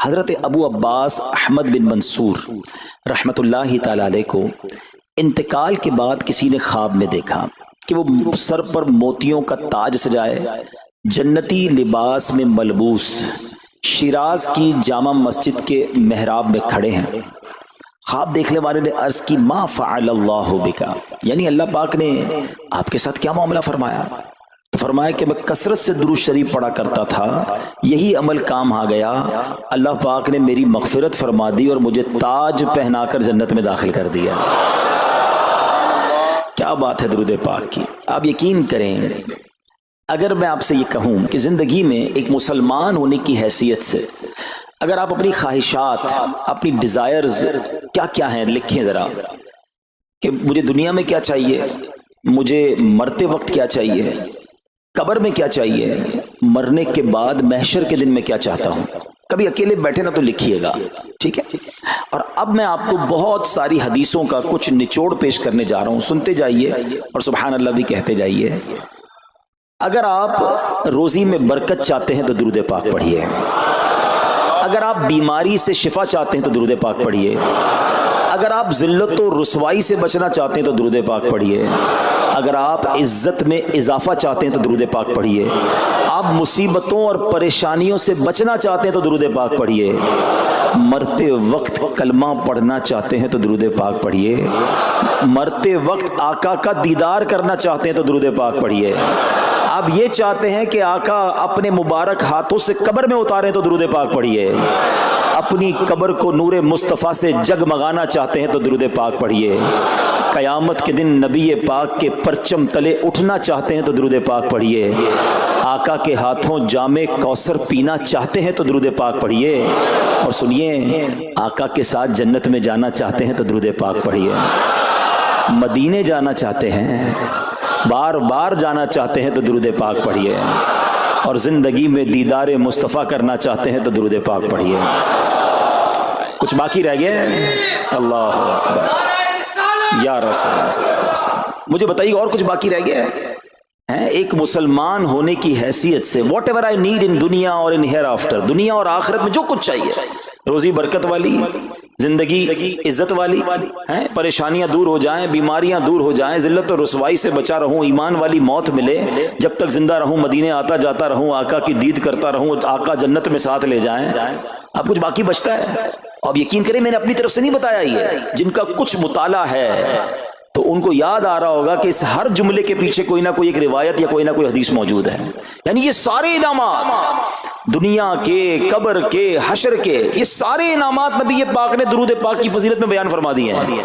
حضرت ابو عباس احمد بن منصور رحمۃ اللہ تعالی علیہ کو انتقال کے بعد کسی نے خواب میں دیکھا کہ وہ سر پر موتیوں کا تاج سجائے، جنتی لباس میں ملبوس، شیراز کی جامع مسجد کے محراب میں کھڑے ہیں۔ خواب دیکھنے والے نے عرض کی ما فعل اللہ بکا، یعنی اللہ پاک نے آپ کے ساتھ کیا معاملہ فرمایا؟ تو فرمایا کہ میں کثرت سے درود شریف پڑھا کرتا تھا، یہی عمل کام آ گیا، اللہ پاک نے میری مغفرت فرما دی اور مجھے تاج پہنا کر جنت میں داخل کر دیا۔ کیا بات ہے درود پاک کی! آپ یقین کریں، اگر میں آپ سے یہ کہوں کہ زندگی میں ایک مسلمان ہونے کی حیثیت سے اگر آپ اپنی خواہشات، اپنی ڈیزائرز کیا کیا ہیں لکھیں ذرا، کہ مجھے دنیا میں کیا چاہیے، مجھے مرتے وقت کیا چاہیے، قبر میں کیا چاہیے، مرنے کے بعد محشر کے دن میں کیا چاہتا ہوں، کبھی اکیلے بیٹھے نہ تو لکھیے گا، ٹھیک ہے؟ اور اب میں آپ کو بہت ساری حدیثوں کا کچھ نچوڑ پیش کرنے جا رہا ہوں، سنتے جائیے اور سبحان اللہ بھی کہتے جائیے۔ اگر آپ روزی میں برکت چاہتے ہیں تو درود پاک پڑھیے، اگر آپ بیماری سے شفا چاہتے ہیں تو درود پاک پڑھیے، اگر آپ ذلت و رسوائی سے بچنا چاہتے ہیں تو درود پاک پڑھیے، اگر آپ عزت میں اضافہ چاہتے ہیں تو درود پاک پڑھیے، آپ مصیبتوں اور پریشانیوں سے بچنا چاہتے ہیں تو درود پاک پڑھیے، مرتے وقت کلمہ پڑھنا چاہتے ہیں تو درود پاک پڑھیے، مرتے وقت آقا کا دیدار کرنا چاہتے ہیں تو درود پاک پڑھیے، آپ یہ چاہتے ہیں کہ آقا اپنے مبارک ہاتھوں سے قبر میں اتاریں تو درود پاک پڑھیے، اپنی قبر کو نور مصطفیٰ سے جگمگانا چاہتے ہیں تو درود پاک پڑھیے، قیامت کے دن نبی پاک کے پرچم تلے اٹھنا چاہتے ہیں تو درود پاک پڑھیے، آقا کے ہاتھوں جام کوثر پینا چاہتے ہیں تو درود پاک پڑھیے، اور سنیے آقا کے ساتھ جنت میں جانا چاہتے ہیں تو درود پاک پڑھیے، مدینے جانا چاہتے ہیں، بار بار جانا چاہتے ہیں تو درود پاک پڑھیے، اور زندگی میں دیدار مصطفیٰ کرنا چاہتے ہیں تو درود پاک پڑھیے۔ کچھ باقی رہ گیا؟ اللہ اکبر یا رسول اللہ، مجھے بتائیے اور کچھ باقی رہ گیا ہے؟ ایک مسلمان ہونے کی حیثیت سے what ever I need in دنیا اور ان ہیئر آفٹر، دنیا اور آخرت میں جو کچھ چاہیے، روزی برکت والی، زندگی عزت والی، پریشانیاں دور ہو جائیں، بیماریاں دور ہو جائیں، ذلت اور رسوائی سے بچا رہوں، ایمان والی موت ملے، جب تک زندہ رہوں مدینے آتا جاتا رہوں، آقا کی دید کرتا رہوں، آقا جنت میں ساتھ لے جائیں۔ اب کچھ باقی بچتا ہے؟ اب یقین کریں میں نے اپنی طرف سے نہیں بتایا، یہ جن کا کچھ مطالعہ ہے تو ان کو یاد آ رہا ہوگا کہ اس ہر جملے کے پیچھے کوئی نہ کوئی ایک روایت یا کوئی نہ کوئی حدیث موجود ہے، یعنی یہ سارے انعامات دنیا کے، قبر کے، حشر کے، یہ سارے انعامات نبی پاک نے درود پاک کی فضیلت میں بیان فرما دیے ہیں۔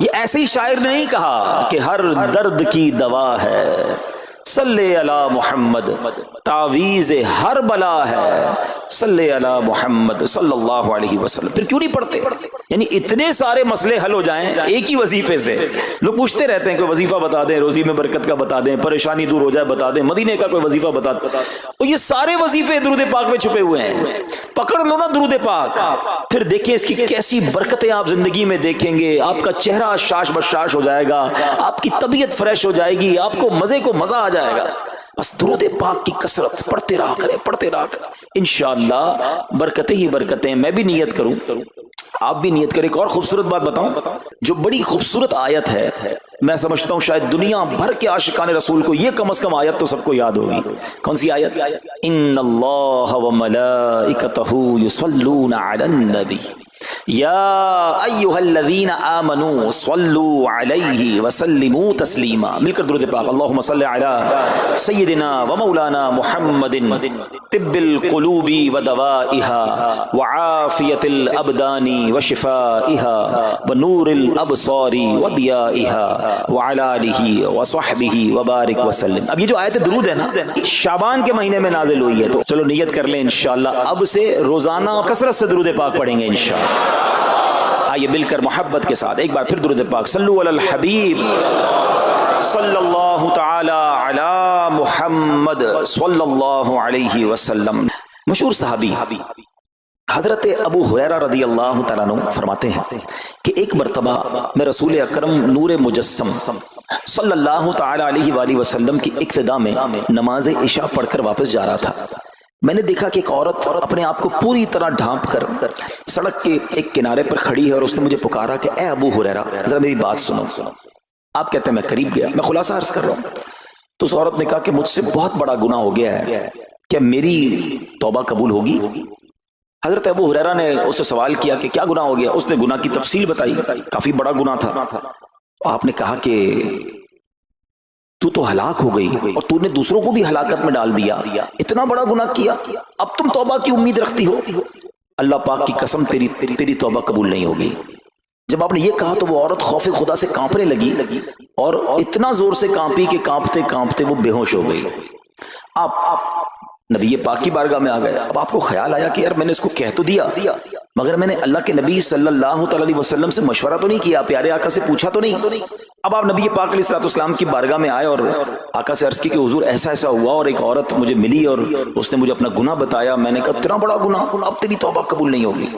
یہ ایسے ہی شاعر نے نہیں کہا کہ ہر درد کی دوا ہے، صلی علی محمد، تعویذ ہر بلا ہے، صلی علی محمد صلی اللہ علیہ وسلم۔ پھر کیوں نہیں پڑھتے؟ یعنی اتنے سارے مسئلے حل ہو جائیں ایک ہی وظیفے سے۔ لوگ پوچھتے رہتے ہیں کوئی وظیفہ بتا دیں، روزی میں برکت کا بتا دیں، پریشانی دور ہو جائے بتا دیں، مدینے کا کوئی وظیفہ بتا دیں، اور یہ سارے وظیفے درود پاک میں چھپے ہوئے ہیں۔ پکڑ لو نا درود پاک، پھر دیکھیں اس کی کیسی برکتیں آپ زندگی میں دیکھیں گے، آپ کا چہرہ شاش بشاش ہو جائے گا، آپ کی طبیعت فریش ہو جائے گی، آپ کو مزے کو مزہ آ جائے گا۔ بس درود پاک کی کثرت پڑھتے رہا کریں، پڑھتے رہا کریں، انشاءاللہ برکتیں ہی برکتیں۔ میں بھی نیت کروں، آپ بھی نیت کریں۔ ایک اور خوبصورت بات بتاؤں، جو بڑی خوبصورت آیت ہے، میں سمجھتا ہوں شاید دنیا بھر کے عاشقان رسول کو یہ کم از کم آیت تو سب کو یاد ہوگی۔ کون سی آیت؟ ان اللہ وملائکتہ یصلون علی النبی یا ایھا الذین آمنوا صلوا علیہ وسلموا تسلیما۔ مل کر درود پاک، اللہم صل علی سیدنا ومولانا محمد طب القلوب ودوائها وعافیۃ الابدان وشفائها ونور الابصار وضیائها وعلی آلہ وصحبہ وبارک وسلم۔ اب یہ جو آیت درود ہے نا، شعبان کے مہینے میں نازل ہوئی ہے، تو چلو نیت کر لیں انشاءاللہ اب سے روزانہ کثرت سے درود پاک پڑھیں گے انشاءاللہ۔ آئیے مل کر محبت کے ساتھ ایک بار پھر درود پاک، صلو علی الحبیب صلی اللہ تعالی علی محمد صلی اللہ علیہ وسلم۔ مشہور صحابی حضرت ابو ہریرہ رضی اللہ تعالیٰ عنہ فرماتے ہیں کہ ایک مرتبہ میں رسول اکرم نور مجسم صلی اللہ تعالی علیہ وآلہ وسلم کی اقتداء میں نماز عشاء پڑھ کر واپس جا رہا تھا میں نے دیکھا کہ ایک عورت اپنے آپ کو پوری طرح ڈھانپ کر سڑک کے ایک کنارے پر کھڑی ہے اور اس نے مجھے پکارا کہ اے ابو ہریرہ ذرا میری بات سنو. آپ کہتے ہیں میں قریب گیا, میں خلاصہ عرض کر رہا ہوں. تو اس عورت نے کہا کہ مجھ سے بہت بڑا گناہ ہو گیا ہے, کیا میری توبہ قبول ہوگی؟ حضرت ابو ہریرہ نے اس سے سوال کیا کہ کیا گناہ ہو گیا؟ اس نے گناہ کی تفصیل بتائی, کافی بڑا گناہ تھا. آپ نے کہا کہ تو ہلاک ہو گئی اور تو نے دوسروں کو بھی ہلاکت میں ڈال دیا, اتنا بڑا گناہ کیا, اب تم توبہ کی امید رکھتی ہو؟ اللہ پاک کی قسم تیری توبہ قبول نہیں ہوگی. جب آپ نے یہ کہا تو وہ عورت خوف خدا سے کانپنے لگی اور اتنا زور سے کانپی کہ کانپتے کانپتے وہ بے ہوش ہو گئی. آپ نبی پاک کی بارگاہ میں آ گئے. اب آپ کو خیال آیا کہ یار میں نے اس کو کہہ تو دیا, مگر میں نے اللہ کے نبی صلی اللہ تعالی علیہ وسلم سے مشورہ تو نہیں کیا, پیارے آقا سے پوچھا تو نہیں. اب آپ نبی پاک علیہ الصلوۃ والسلام کی بارگاہ میں آئے اور آقا سے عرض کی کہ حضور ایسا ایسا ہوا اور ایک عورت مجھے ملی اور اس نے مجھے اپنا گناہ بتایا. میں نے کہا اتنا بڑا گناہ, اب تیری توبہ قبول نہیں ہوگی.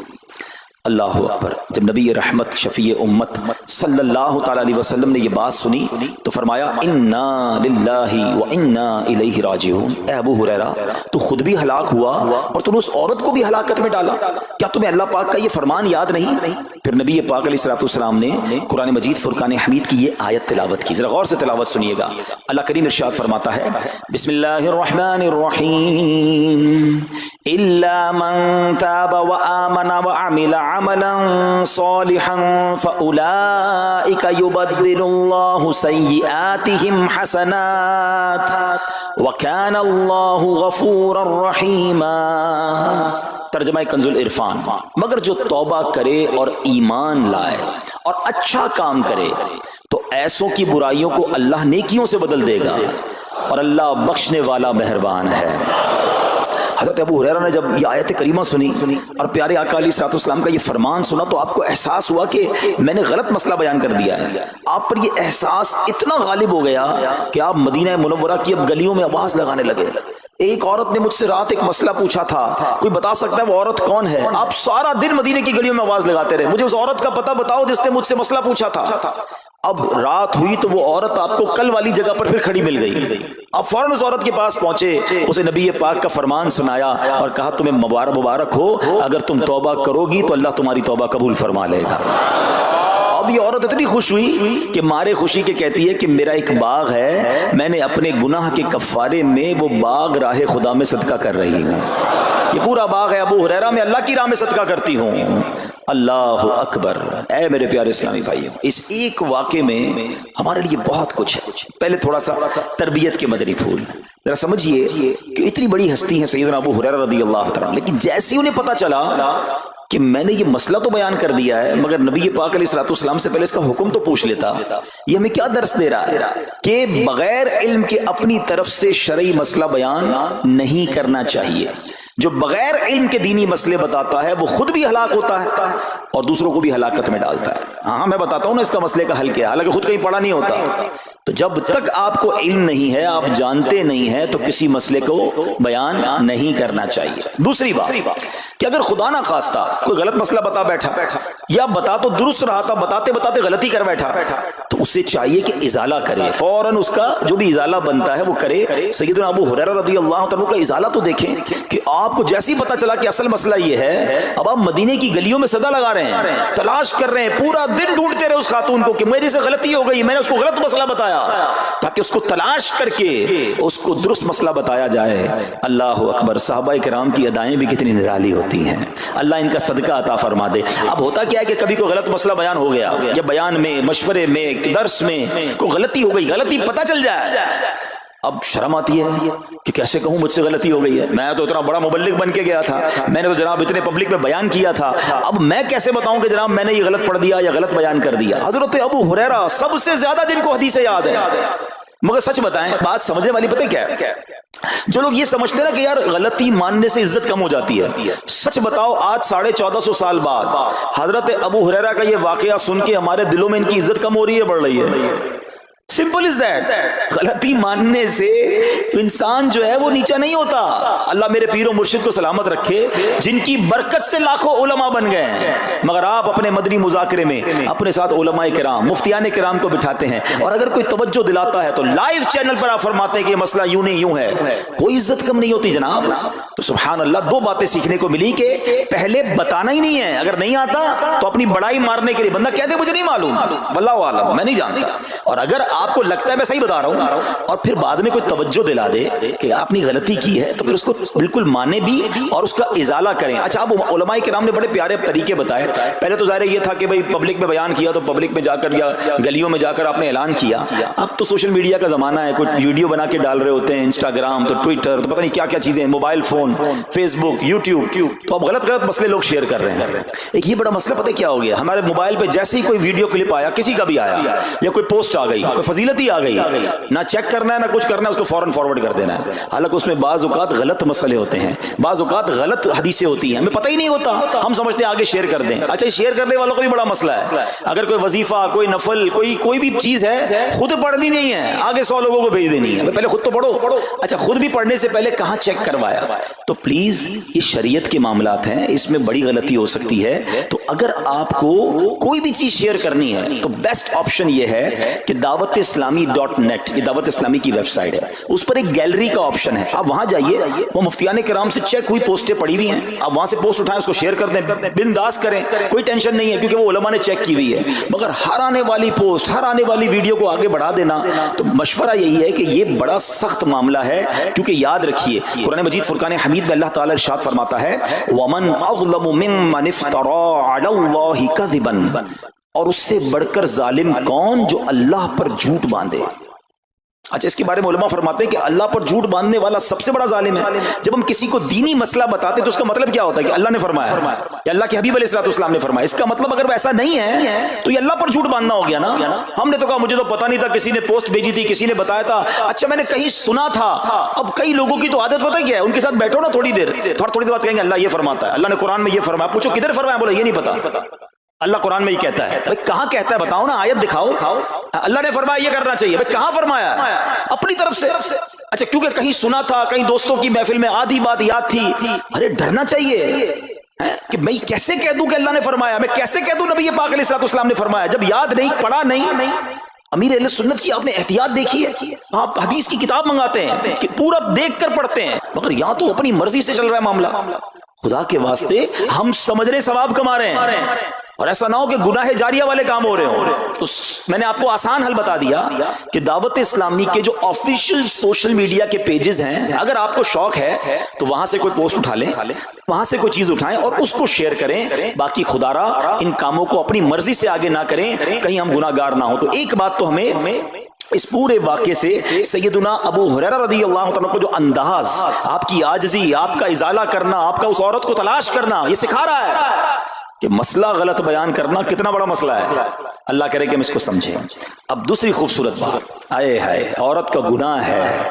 اللہ اکبر. جب نبی رحمت شفیع امت صلی اللہ تعالی علیہ وسلم نے یہ بات سنی تو فرمایا انا للہ و انا الیہ راجعون. اے ابو ہریرہ تو خود بھی ہلاک ہوا اور تم نے اس عورت کو بھی ہلاکت میں ڈالا, کیا تمہیں اللہ پاک کا یہ فرمان یاد نہیں؟ پھر نبی پاک علیہ الصلوۃ والسلام نے قرآن مجید فرقان حمید کی یہ آیت تلاوت کی. ذرا غور سے تلاوت سنیے گا. اللہ کریم ارشاد فرماتا ہے بسم اللہ الرحمن الرحیم الا من تاب وآمن وعمل عملا صالحا فأولئك يبدل الله سيئاتهم حسنات وكان الله غفورا رحيما. ترجمہ کنز العرفان. مگر جو توبہ کرے اور ایمان لائے اور اچھا کام کرے تو ایسوں کی برائیوں کو اللہ نیکیوں سے بدل دے گا اور اللہ بخشنے والا مہربان ہے. حضرت ابو ہریرہ نے جب یہ آیت کریمہ سنی اور پیارے آقا علیہ الصلوۃ والسلام کا یہ فرمان سنا تو آپ کو احساس ہوا کہ میں نے غلط مسئلہ بیان کر دیا ہے. آپ پر یہ احساس اتنا غالب ہو گیا کہ آپ مدینہ منورہ کی اب گلیوں میں آواز لگانے لگے. ایک عورت نے مجھ سے رات ایک مسئلہ پوچھا تھا, کوئی بتا سکتا ہے وہ عورت کون ہے؟ آپ سارا دن مدینے کی گلیوں میں آواز لگاتے رہے, مجھے اس عورت کا پتہ بتاؤ جس نے مجھ سے مسئلہ پوچھا تھا. اب رات ہوئی تو وہ عورت آپ کو کل والی جگہ پر پھر کھڑی مل گئی. آپ فوراً اس عورت کے پاس پہنچے, اسے نبی پاک کا فرمان سنایا اور کہا تمہیں مبارک ہو, اگر تم توبہ کرو گی تو اللہ تمہاری توبہ قبول فرما لے گا. اب یہ عورت اتنی خوش ہوئی کہ مارے خوشی کے کہتی ہے کہ میرا ایک باغ ہے, میں نے اپنے گناہ کے کفارے میں وہ باغ راہ خدا میں صدقہ کر رہی ہوں. یہ پورا باغ ہے ابو ہریرہ میں اللہ کی راہ میں صدقہ کرتی ہوں. اللہ اکبر. اے میرے پیارے اسلامی بھائیو, اس ایک واقعے میں ہمارے لیے بہت کچھ ہے. پہلے تھوڑا سا تربیت کے مدنی پھول ذرا سمجھیے کہ اتنی بڑی ہستی ہے سیدنا ابو ہریرہ رضی اللہ تعالیٰ, لیکن جیسے انہیں پتا چلا کہ میں نے یہ مسئلہ تو بیان کر دیا ہے مگر نبی پاک علیہ الصلوۃ والسلام سے پہلے اس کا حکم تو پوچھ لیتا, یہ ہمیں کیا درس دے رہا ہے کہ بغیر علم کے اپنی طرف سے شرعی مسئلہ بیان نہیں کرنا چاہیے. جو بغیر علم کے دینی مسئلے بتاتا ہے وہ خود بھی ہلاک ہوتا ہے اور دوسروں کو بھی ہلاکت میں ڈالتا ہے. ہاں میں بتاتا ہوں نا اس کا مسئلے کا حل کیا, حالانکہ خود کہیں پڑھا نہیں ہوتا. تو جب تک آپ کو علم نہیں ہے, آپ جانتے نہیں ہیں, تو کسی مسئلے کو بیان نہیں کرنا چاہیے. دوسری بات کہ اگر خدا نہ خواستہ کوئی غلط مسئلہ بتا بیٹھا یا بتا تو درست رہا تھا, بتاتے بتاتے غلطی کر بیٹھا, تو اسے چاہیے کہ ازالہ کرے, فوراً اس کا جو بھی ازالہ بنتا ہے وہ کرے. سیدنا ابو ہریرہ رضی اللہ تعالیٰ کا ازالہ تو دیکھیں کہ آپ کو جیسے ہی پتا چلا کہ اصل مسئلہ یہ ہے, اب آپ مدینے کی گلیوں میں صدا لگا رہے ہیں, تلاش کر رہے ہیں, پورا دن ڈھونڈتے رہے اس خاتون کو کہ میری سے غلطی ہو گئی, میں نے اس کو غلط مسئلہ بتایا, تاکہ اس کو تلاش کر کے اس کو درست مسئلہ بتایا جائے. اللہ اکبر. صحابہ کرام کی ادائیں بھی کتنی نرالی ہوتی ہیں, اللہ ان کا صدقہ عطا فرما دے. اب ہوتا کیا ہے کہ کبھی کوئی غلط مسئلہ بیان ہو گیا یا بیان میں, مشورے میں, درس میں کوئی غلطی ہو گئی, غلطی پتہ چل جائے, اب شرم آتی ہے کہ کیسے کہوں مجھ سے غلطی ہو گئی ہے, میں تو اتنا بڑا مبلغ بن کے گیا تھا, میں نے تو جناب اتنے پبلک میں بیان کیا تھا, اب میں کیسے بتاؤں کہ جناب میں نے یہ غلط پڑھ دیا یا غلط بیان کر دیا. حضرت ابو ہریرہ سب سے زیادہ جن کو حدیثیں یاد ہے, مگر سچ بتائیں بات سمجھنے والی پتہ کیا ہے, جو لوگ یہ سمجھتے ہیں نا کہ یار غلطی ماننے سے عزت کم ہو جاتی ہے, سچ بتاؤ آج 1450 سال بعد حضرت ابو ہریرہ کا یہ واقعہ سن کے ہمارے دلوں میں ان کی عزت کم ہو رہی ہے, بڑھ رہی ہے؟ Simple is that. غلطی ماننے سے انسان جو ہے وہ نیچا نہیں ہوتا. اللہ میرے پیر و مرشد کو سلامت رکھے جن کی برکت سے لاکھوں علماء بن گئے ہیں, مگر آپ اپنے مدنی مذاکرے میں اپنے ساتھ علماء کرام مفتیان کرام کو بٹھاتے ہیں, اور اگر کوئی توجہ دلاتا ہے تو لائیو چینل پر آپ فرماتے ہیں کہ یہ مسئلہ یوں نہیں یوں ہے. کوئی عزت کم نہیں ہوتی جناب. تو سبحان اللہ, دو باتیں سیکھنے کو ملی کہ پہلے بتانا ہی نہیں ہے, اگر نہیں آتا تو اپنی بڑائی مارنے کے لیے بندہ کہتے مجھے نہیں معلوم, واللہ عالم میں نہیں جانتا, اور اگر آپ کو لگتا ہے میں صحیح بتا رہا ہوں اور پھر بعد میں کوئی توجہ دلا دے کہ آپ نے غلطی کی ہے تو پھر اس کو بالکل مانے بھی اور اس کا ازالہ کریں. اچھا, اب علماء کرام نے بڑے پیارے طریقے بتائے. پہلے تو ظاہر یہ تھا کہ بھئی پبلک میں بیان کیا تو پبلک میں جا کر یا گلیوں میں جا کر آپ نے اعلان کیا. اب تو سوشل میڈیا کا زمانہ ہے, کچھ ویڈیو بنا کے ڈال رہے ہوتے ہیں, انسٹاگرام تو ٹویٹر تو پتہ نہیں کیا کیا چیزیں, موبائل فون, فیس بک, یوٹیوب, تو اب غلط مسئلے لوگ شیئر کر رہے ہیں. ایک یہ بڑا مسئلہ پتہ کیا ہو گیا, ہمارے موبائل پہ جیسے ہی کوئی ویڈیو کلپ آیا, کسی کا بھی آیا, یا کوئی پوسٹ آ گئی, کوئی فضیلت ہی آ گئی, نہ چیک کرنا ہے نہ کچھ کرنا ہے, اس کو فوراً فارورڈ کر دینا ہے. حالانکہ اس میں بعض اوقات غلط مسئلے ہوتے ہیں, بعض اوقات غلط حدیثیں ہوتی ہیں, ہمیں پتہ ہی نہیں ہوتا, ہم سمجھتے ہیں آگے شیئر کر دیں. اچھا, شیئر کرنے والوں کو بھی بڑا مسئلہ ہے. اگر کوئی وظیفہ, کوئی نفل, کوئی بھی چیز ہے, خود پڑھنی نہیں ہے, آگے 100 لوگوں کو بھیج دینی ہے, پہلے خود تو پڑھو. اچھا, خود بھی پڑھنے سے پہلے کہاں چیک کروایا؟ تو پلیز یہ شریعت کے معاملات ہیں, اس میں بڑی غلطی ہو سکتی ہے. تو اگر آپ کو کوئی بھی چیز شیئر کرنی ہے تو بیسٹ آپشن یہ ہے کہ dawat-islami.net, یہ دعوت اسلامی کی ویب سائٹ ہے, اس پر ایک گیلری کا آپشن ہے, آپ وہاں جائیے, وہ مفتیان کرام سے چیک ہوئی پوسٹیں پڑی ہوئی ہیں, آپ وہاں سے پوسٹ اٹھائیں, اس کو شیئر کر دیں, بنداز کریں, کوئی ٹینشن نہیں ہے, کیونکہ وہ علماء نے چیک کی ہوئی ہے. مگر ہر آنے والی پوسٹ, ہر آنے والی ویڈیو کو آگے بڑھا دینا, تو مشورہ یہی ہے کہ یہ بڑا سخت معاملہ ہے. کیونکہ یاد رکھیے, قرآن مجید فرقان حمید میں اللہ تعالی ارشاد فرماتا ہے, وَمَنْ أَظْلَمُ مِمَّنِ افْتَرَىٰ عَلَى اللَّهِ كَذِبًا, اور اس سے بڑھ کر ظالم کون جو اللہ پر جھوٹ باندھے. اچھا, اس کے بارے میں علماء فرماتے ہیں کہ اللہ پر جھوٹ باندھنے والا سب سے بڑا ظالم ہے. جب ہم کسی کو دینی مسئلہ بتاتے تو اس کا مطلب کیا ہوتا ہے کہ اللہ نے فرمایا یا اللہ کے حبیب علیہ الصلوۃ والسلام نے فرمایا. اس کا مطلب اگر وہ ایسا نہیں ہے تو یہ اللہ پر جھوٹ باندھنا ہو گیا نا. ہم نے تو کہا مجھے تو پتہ نہیں تھا, کسی نے پوسٹ بھیجی تھی, کسی نے بتایا تھا, اچھا میں نے کہیں سنا تھا. اب کئی لوگوں کی تو عادت پتہ کیا ہے, ان کے ساتھ بیٹھو نا تھوڑی دیر بعد کہیں گے اللہ یہ فرماتا ہے, اللہ نے قرآن میں یہ فرمایا. پوچھو کدھر فرمایا, بولے یہ نہیں پتا, اللہ قرآن میں یہ کہتا ہے. کہاں کہتا ہے بتاؤ نا, آیت دکھاؤ. اللہ نے فرمایا یہ کرنا چاہیے, کہاں فرمایا؟ اپنی طرف سے. اچھا, کیونکہ کہیں سنا تھا, کہیں دوستوں کی محفل میں آدھی بات یاد تھی. ارے ڈرنا چاہیے کہ میں کیسے کہہ دوں کہ اللہ نے فرمایا, میں کیسے کہہ دوں نبی پاک علیہ الصلوۃ والسلام نے فرمایا, جب یاد نہیں, پڑھا نہیں. امیر اہل سنت کی آپ نے احتیاط دیکھی ہے, آپ حدیث کی کتاب منگاتے ہیں کہ پورا دیکھ کر پڑھتے ہیں, مگر یہاں تو اپنی مرضی سے چل رہا ہے معاملہ. خدا کے واسطے ہم سمجھ رہے ثواب کما رہے ہیں, اور ایسا نہ ہو کہ گناہ جاریہ والے کام ہو رہے ہوں. تو میں نے آپ کو آسان حل بتا دیا کہ دعوت اسلامی کے جو آفیشیل سوشل میڈیا کے پیجز ہیں, اگر آپ کو شوق ہے تو وہاں سے کوئی پوسٹ اٹھا لیں, وہاں سے کوئی چیز اٹھائیں اور اس کو شیئر کریں. باقی خدا را ان کاموں کو اپنی مرضی سے آگے نہ کریں, کہیں ہم گناہ گار نہ ہوں. تو ایک بات تو ہمیں اس پورے واقعے سے سیدنا ابو ہریرہ رضی اللہ عنہ کو جو انداز, آپ کی عاجزی, آپ کا ازالہ کرنا, آپ کا اس عورت کو تلاش کرنا, یہ سکھا رہا ہے کہ مسئلہ غلط بیان کرنا کتنا بڑا مسئلہ ہے. اللہ کرے کہ ہم اس کو سمجھیں. اب دوسری خوبصورت بات, آئے ہائے, عورت کا گناہ ہے,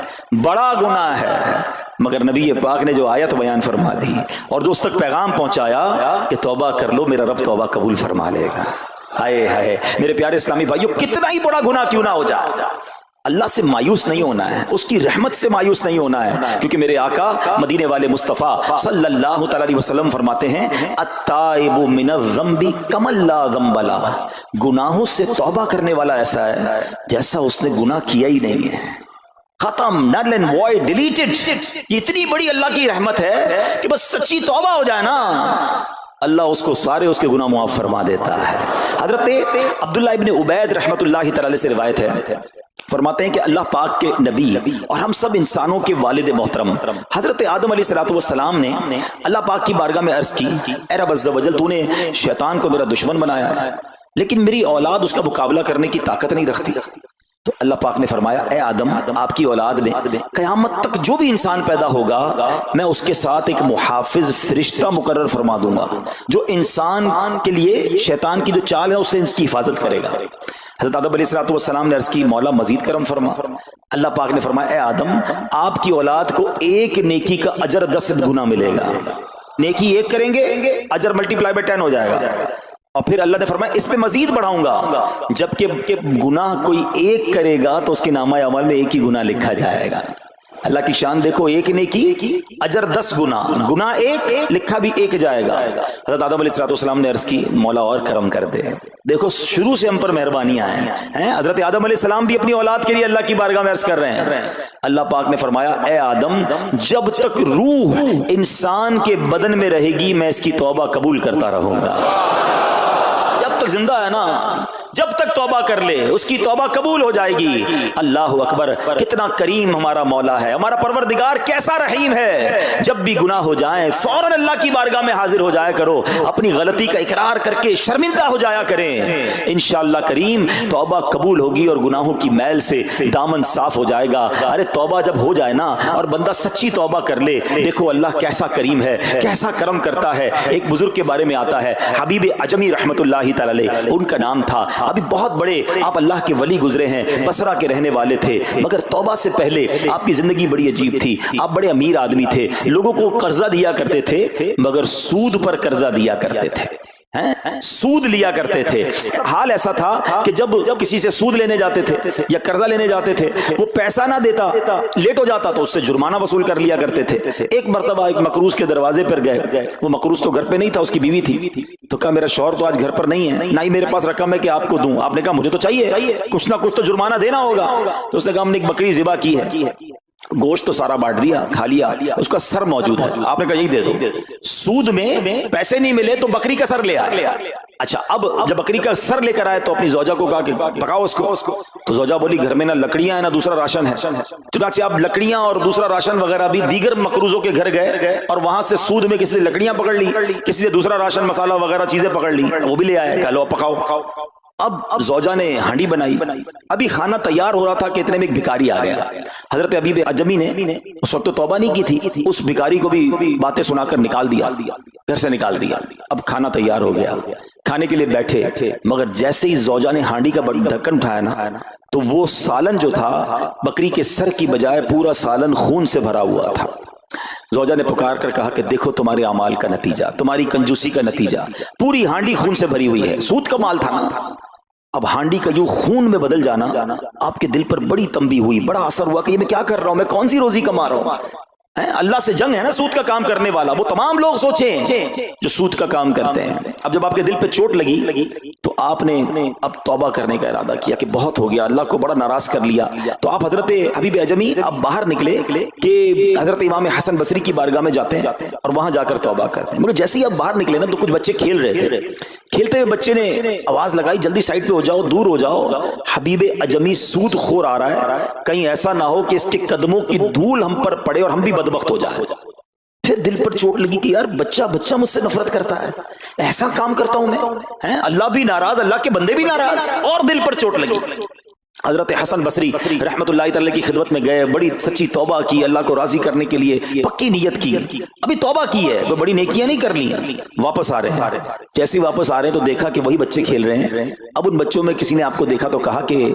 بڑا گناہ ہے, مگر نبی پاک نے جو آیت بیان فرما دی اور جو اس تک پیغام پہنچایا کہ توبہ کر لو, میرا رب توبہ قبول فرما لے گا. آئے ہائے میرے پیارے اسلامی بھائیو, کتنا ہی بڑا گناہ کیوں نہ ہو جائے, اللہ سے مایوس نہیں ہونا ہے, اس کی رحمت سے مایوس نہیں ہونا ہے. کیونکہ میرے آقا مدینے والے مصطفیٰ صلی اللہ تعالی علیہ وسلم فرماتے ہیں, التائب من الذنب کمن لا ذنب لہ, گناہوں سے توبہ کرنے والا ایسا ہے جیسا اس نے گناہ کیا ہی نہیں ہے. ختم, نل اینڈ وائڈ, ڈیلیٹڈ. یہ اتنی بڑی اللہ کی رحمت ہے کہ بس سچی توبہ ہو جائے نا, اللہ اس کو سارے اس کے گناہ معاف فرما دیتا ہے. حضرت عبداللہ ابن عبید رحمت اللہ تعالی سے روایت ہے, فرماتے ہیں کہ اللہ پاک کے نبی اور ہم سب انسانوں کے والد محترم حضرت آدم علیہ السلام نے اللہ پاک کی بارگاہ میں عرض کی, اے رب عز و جل, تو نے شیطان کو میرا دشمن بنایا ہے, لیکن میری اولاد اس کا مقابلہ کرنے کی طاقت نہیں رکھتی. تو اللہ پاک نے فرمایا, اے آدم, آپ کی اولاد میں قیامت تک جو بھی انسان پیدا ہوگا میں اس کے ساتھ ایک محافظ فرشتہ مقرر فرما دوں گا جو انسان کے لیے شیطان کی جو چال ہے اس سے اس کی حفاظت کرے گا. حضرت آدم علیہ السلام نے عرض کی, مولا مزید کرم فرما. اللہ پاک نے فرمایا, اے آدم, آپ کی اولاد کو ایک نیکی کا اجر 10 گنا ملے گا. نیکی ایک کریں گے, اجر ملٹی پلائی بائی 10 ہو جائے گا. اور پھر اللہ نے فرمایا اس پہ مزید بڑھاؤں گا، جبکہ گناہ کوئی ایک کرے گا تو اس کے نامہ اعمال میں ایک ہی گناہ لکھا جائے گا۔ اللہ کی شان دیکھو، ایک نیکی اجر 10 گنا، گناہ ایک لکھا بھی ایک جائے گا۔ حضرت آدم علیہ السلام نے عرض کی مولا اور کرم کر دے، دیکھو شروع سے ہم پر مہربانیاں ہیں۔ حضرت آدم علیہ السلام بھی اپنی اولاد کے لیے اللہ کی بارگاہ میں عرض کر رہے ہیں۔ اللہ پاک نے فرمایا اے آدم جب تک روح انسان کے بدن میں رہے گی میں اس کی توبہ قبول کرتا رہوں گا۔ جب تک زندہ ہے نا، جب تک توبہ کر لے اس کی توبہ قبول ہو جائے گی۔ اللہ اکبر، کتنا کریم ہمارا مولا ہے، ہمارا پروردگار کیسا رحیم ہے۔ جب بھی گناہ ہو جائیں فوراً اللہ کی بارگاہ میں حاضر ہو جایا کرو، اپنی غلطی کا اقرار کر کے شرمندہ ہو جایا کریں، انشاءاللہ کریم توبہ قبول ہوگی اور گناہوں کی میل سے دامن صاف ہو جائے گا۔ ارے توبہ جب ہو جائے نا اور بندہ سچی توبہ کر لے، دیکھو اللہ کیسا کریم ہے، کیسا کرم کرتا ہے۔ ایک بزرگ کے بارے میں آتا ہے حبیب عجمی رحمۃ اللہ تعالی علیہ، ان کا نام تھا، ابھی بہت بڑے آپ اللہ کے ولی گزرے ہیں، بصرہ کے رہنے والے تھے، مگر توبہ سے پہلے آپ کی زندگی بڑی عجیب تھی۔ آپ بڑے امیر آدمی تھے، لوگوں کو قرضہ دیا کرتے تھے مگر سود پر قرضہ دیا کرتے تھے، سود لیا کرتے تھے۔ حال ایسا تھا کہ جب کسی سے سود لینے جاتے تھے یا قرضہ لینے جاتے تھے، وہ پیسہ نہ دیتا، لیٹ ہو جاتا تو اس سے جرمانہ وصول کر لیا کرتے تھے۔ ایک مرتبہ ایک مقروض کے دروازے پر گئے، وہ مقروض تو گھر پہ نہیں تھا، اس کی بیوی تھی، تو کہا میرا شوہر تو آج گھر پر نہیں ہے، نہ ہی میرے پاس رقم ہے کہ آپ کو دوں۔ آپ نے کہا مجھے تو چاہیے، کچھ نہ کچھ تو جرمانہ دینا ہوگا۔ تو اس نے کہا ہم نے ایک بکری ذبح کی ہے، گوشت تو سارا بانٹ دیا، کھا لیا، اس کا سر موجود ہے، آپ نے کہا یہی دے دو۔ سود میں پیسے نہیں ملے تو بکری کا سر لے آیا۔ اچھا اب جب بکری کا سر لے کر آئے تو اپنی زوجہ کو کہا کہ پکاؤ اس کو، تو زوجہ بولی گھر میں نہ لکڑیاں ہیں نہ دوسرا راشن ہے۔ چنانچہ اب لکڑیاں اور دوسرا راشن وغیرہ بھی دیگر مقروضوں کے گھر گئے اور وہاں سے سود میں کسی سے لکڑیاں پکڑ لی، کسی سے دوسرا راشن مسالہ وغیرہ چیزیں پکڑ لی، وہ بھی لے آئے، کہا لو پکاؤ۔ اب زوجہ نے ہانڈی بنائی، ابھی کھانا تیار ہو رہا تھا کہ اتنے میں ایک بھکاری آ گیا۔ حضرت حبیب عجمی نے اس وقت تو توبہ نہیں کی تھی، اس بھکاری کو بھی باتیں سنا کر نکال دیا، گھر سے نکال دیا۔ اب کھانا تیار ہو گیا، کھانے کے لیے بیٹھے، مگر جیسے ہی زوجہ نے ہانڈی کا ڈھکن اٹھایا نا تو وہ سالن جو تھا بکری کے سر کی بجائے پورا سالن خون سے بھرا ہوا تھا۔ زوجہ نے پکار کر کہا کہ دیکھو تمہارے اعمال کا نتیجہ، تمہاری کنجوسی کا نتیجہ، پوری ہانڈی خون سے بھری ہوئی ہے، سود کا مال تھا نا۔ اب ہانڈی کا یوں خون میں بدل جانا آپ کے دل پر بڑی تنبیہ ہوئی، بڑا اثر ہوا کہ یہ میں کیا کر رہا ہوں، میں کون سی روزی کما رہا ہوں۔ اللہ سے جنگ ہے نا سود کا کام کرنے والا، وہ تمام لوگ سوچیں جو سود کا کام کرتے ہیں۔ اب جب آپ کے دل پہ چوٹ لگی تو آپ نے اب توبہ کرنے کا ارادہ کیا کہ بہت ہو گیا، اللہ کو بڑا ناراض کر لیا۔ تو آپ حضرت حبیب عجمی اب باہر نکلے کہ حضرت امام حسن بصری کی بارگاہ میں جاتے ہیں اور وہاں جا کر توبہ کرتے ہیں۔ مگر جیسے ہی اب باہر نکلے نا تو کچھ بچے کھیل رہے تھے، کھیلتے ہوئے بچے نے آواز لگائی جلدی سائڈ پہ ہو جاؤ، دور ہو جاؤ، حبیب عجمی سود خور آ رہا ہے، کہیں ایسا نہ ہو کہ اس کے قدموں کی دھول ہم پر پڑے اور ہم بھی بدبخت ہو جائے۔ پھر دل پر چوٹ لگی کہ یار بچہ مجھ سے نفرت کرتا ہے، ایسا کام کرتا ہوں میں، اللہ بھی ناراض، اللہ کے بندے بھی ناراض، اور دل پر چوٹ لگی۔ حضرت حسن بصری رحمت اللہ تعالی کی خدمت میں گئے، بڑی سچی توبہ کی، اللہ کو راضی کرنے کے لیے پکی نیت کی، ابھی توبہ کی ہے، کوئی بڑی نیکیاں نہیں کر لی، واپس آ رہے ہیں۔ جیسے واپس آ رہے ہیں تو دیکھا کہ وہی بچے کھیل رہے ہیں۔ اب ان بچوں میں کسی نے آپ کو دیکھا تو کہا کہ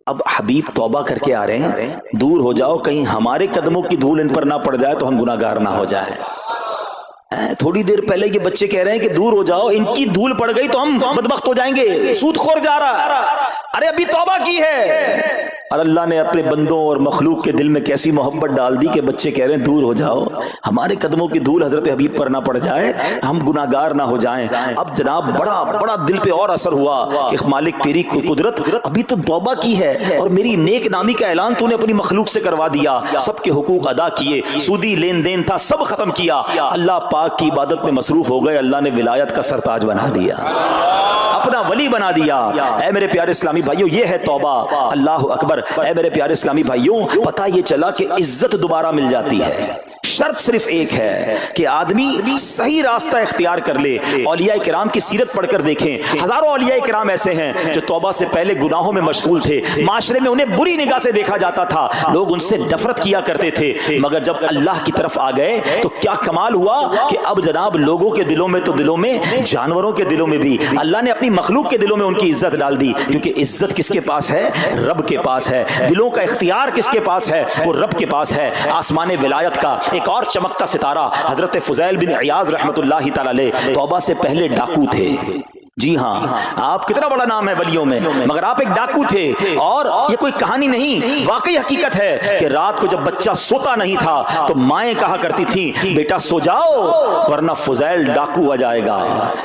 اب حبیب توبہ کر کے آ رہے ہیں، دور ہو جاؤ، کہیں ہمارے قدموں کی دھول ان پر نہ پڑ جائے تو ہم گناہگار نہ ہو جائیں۔ تھوڑی دیر پہلے یہ بچے کہہ رہے ہیں کہ دور ہو جاؤ، ان کی دھول پڑ گئی تو ہم بدبخت ہو جائیں گے، سود خور جا رہا، ارے ابھی توبہ کی ہے۔ اور اللہ نے اپنے بندوں اور مخلوق کے دل میں کیسی محبت ڈال دی کہ بچے کہہ رہے ہیں دور ہو جاؤ، ہمارے قدموں کی دھول حضرت حبیب پر نہ پڑ جائے، ہم گناہگار نہ ہو جائیں۔ اب جناب بڑا دل پہ اور اثر ہوا کہ مالک تیری قدرت، ابھی تو توبہ کی ہے اور میری نیک نامی کا اعلان تو نے اپنی مخلوق سے کروا دیا، سب کے حقوق ادا کیے، سودی لین دین تھا سب ختم کیا، اللہ پاک کی عبادت میں مصروف ہو گئے، اللہ نے ولایت کا سرتاج بنا دیا، اپنا ولی بنا دیا۔ اے میرے پیارے اسلامی بھائیوں، یہ ہے توبہ، اللہ اکبر۔ اے میرے پیارے اسلامی بھائیوں، پتہ یہ چلا کہ عزت دوبارہ مل جاتی ہے، شرط صرف ایک ہے کہ آدمی صحیح راستہ اختیار کر لے۔ اولیاء کرام کی سیرت پڑھ کر دیکھیں، ہزاروں اولیاء کرام ایسے ہیں جو توبہ سے پہلے گناہوں میں مشغول تھے، معاشرے میں انہیں بری نگاہ سے دیکھا جاتا تھا، لوگ ان سے نفرت کیا کرتے تھے، مگر جب اللہ کی طرف آ گئے تو کیا کمال ہوا کہ اب جناب لوگوں کے دلوں میں تو دلوں میں، جانوروں کے دلوں میں بھی اللہ نے اپنی مخلوق کے دلوں میں ان کی عزت ڈال دی، کیونکہ عزت کس کے پاس ہے؟ رب کے پاس ہے۔ دلوں کا اختیار کس کے پاس ہے؟ وہ رب کے پاس ہے۔ آسمان ولایت کا ایک اور چمکتا ستارہ حضرت فضیل بن عیاض رحمت اللہ تعالی علیہ توبہ سے پہلے ڈاکو تھے، جی ہاں، آپ کتنا بڑا نام ہے ولیوں میں، مگر آپ ایک ڈاکو تھے، اور یہ کوئی کہانی نہیں، واقعی حقیقت ہے کہ رات کو جب بچہ سوتا نہیں تھا تو مائیں کہا کرتی تھیں بیٹا سو جاؤ ورنہ فضیل ڈاکو آ جائے گا۔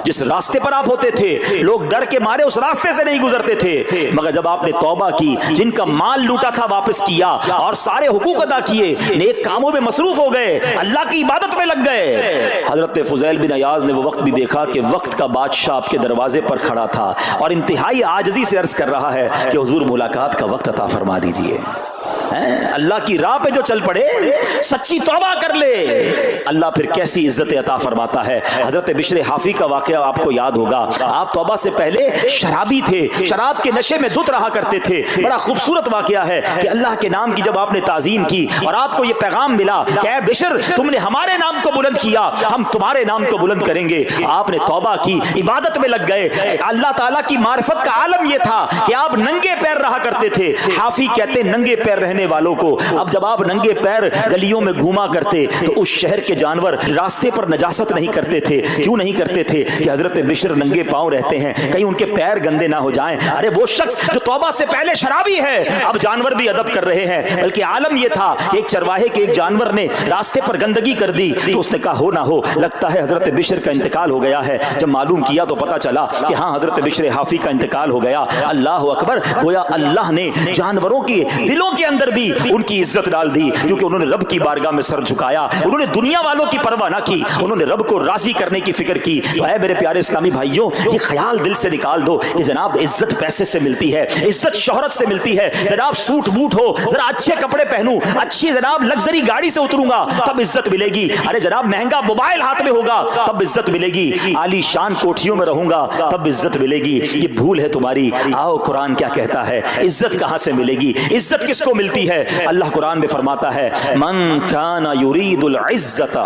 جس راستے پر آپ ہوتے تھے لوگ ڈر کے مارے اس راستے سے نہیں گزرتے تھے، مگر جب آپ نے توبہ کی، جن کا مال لوٹا تھا واپس کیا اور سارے حقوق ادا کیے، نیک کاموں میں مصروف ہو گئے، اللہ کی عبادت میں لگ گئے، حضرت فضیل بن عیاض نے وہ وقت بھی دیکھا کہ وقت کا بادشاہ آپ کے دروازے پر کھڑا تھا اور انتہائی عاجزی سے عرض کر رہا ہے کہ حضور ملاقات کا وقت عطا فرما دیجئے۔ اللہ کی راہ پہ جو چل پڑے، سچی توبہ کر لے، اللہ پھر کیسی عزت عطا فرماتا ہے۔ حضرت بشر حافی کا واقعہ آپ کو یاد ہوگا، آپ توبہ سے پہلے شرابی تھے، شراب کے نشے میں دھت رہا کرتے تھے۔ بڑا خوبصورت واقعہ ہے کہ اللہ کے نام کی جب آپ نے تعظیم کی اور آپ کو یہ پیغام ملا کہ اے بشر تم نے ہمارے نام کو بلند کیا، ہم تمہارے نام کو بلند کریں گے، آپ نے توبہ کی، عبادت میں لگ گئے۔ اللہ تعالیٰ کی معرفت کا عالم یہ تھا کہ آپ ننگے پیر رہا کرتے تھے۔ حافی کہتے ننگے پیر رہنے والوں کو، اب جب آپ ننگے پیر گلیوں میں گھوما کرتے تو اس شہر کے جانور راستے پر نجاست نہیں کرتے تھے۔ کیوں نہیں کرتے تھے؟ کہ حضرت بشر ننگے پاؤں رہتے ہیں، کہیں ان کے پیر گندے نہ ہو جائیں۔ ارے وہ شخص جو توبہ سے پہلے شرابی ہے اب جانور بھی ادب کر رہے ہیں، بلکہ عالم یہ تھا کہ ایک چرواہے کے ایک جانور نے راستے پر گندگی کر دی تو اس نے کہا ہو نہ ہو لگتا ہے حضرت بشر کا انتقال ہو گیا ہے۔ جب معلوم کیا تو پتا چلا کہ ہاں حضرت بشر حافی کا انتقال ہو گیا۔ اللہ اکبر، گویا اللہ نے جانوروں کے دلوں کے اندر بھی ان کی عزت ڈال دی، کیونکہ انہوں نے رب کی بارگاہ میں سر جھکایا، انہوں نے دنیا والوں کی پرواہ نہ کی، انہوں نے رب کو راضی کرنے کی فکر کی۔ تو اے میرے پیارے اسلامی بھائیوں، یہ خیال دل سے نکال دو کہ جناب عزت پیسے سے ملتی ہے، عزت شہرت سے ملتی ہے، جناب سوٹ بوٹ ہو، ذرا اچھے کپڑے پہنوں، اچھی جناب لگژری گاڑی سے اتروں گا تب عزت ملے گی، ارے جناب مہنگا موبائل ہاتھ میں ہوگا تب عزت ملے گی، عالی شان کوٹھیوں میں رہوں گا تب عزت ملے گی۔ یہ بھول ہے تمہاری۔ آؤ قرآن کیا کہتا ہے، عزت کہاں سے ملے گی، عزت کس کو ملتی ہے؟ اللہ قرآن میں فرماتا ہے من کان یرید العزت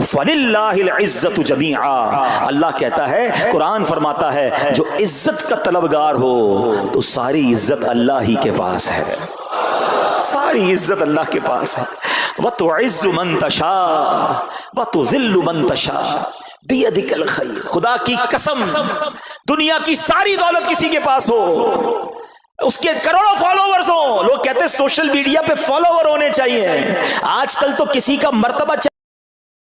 فللہ العزت جمیعا۔ اللہ کہتا ہے، قرآن فرماتا ہے جو عزت کا طلبگار ہو تو ساری عزت اللہ ہی کے پاس ہے، ساری عزت اللہ کے پاس ہے۔ وَتُعِزُّ مَن تَشَاءُ وَتُذِلُّ مَن تَشَاءُ بِيَدِكَ الْخَيْرُ۔ خدا کی قسم دنیا کی ساری دولت کسی کے پاس ہو، اس کے کروڑوں فالوورز ہوں، لوگ کہتے ہیں سوشل میڈیا پہ فالوور ہونے چاہیے، آج کل تو کسی کا مرتبہ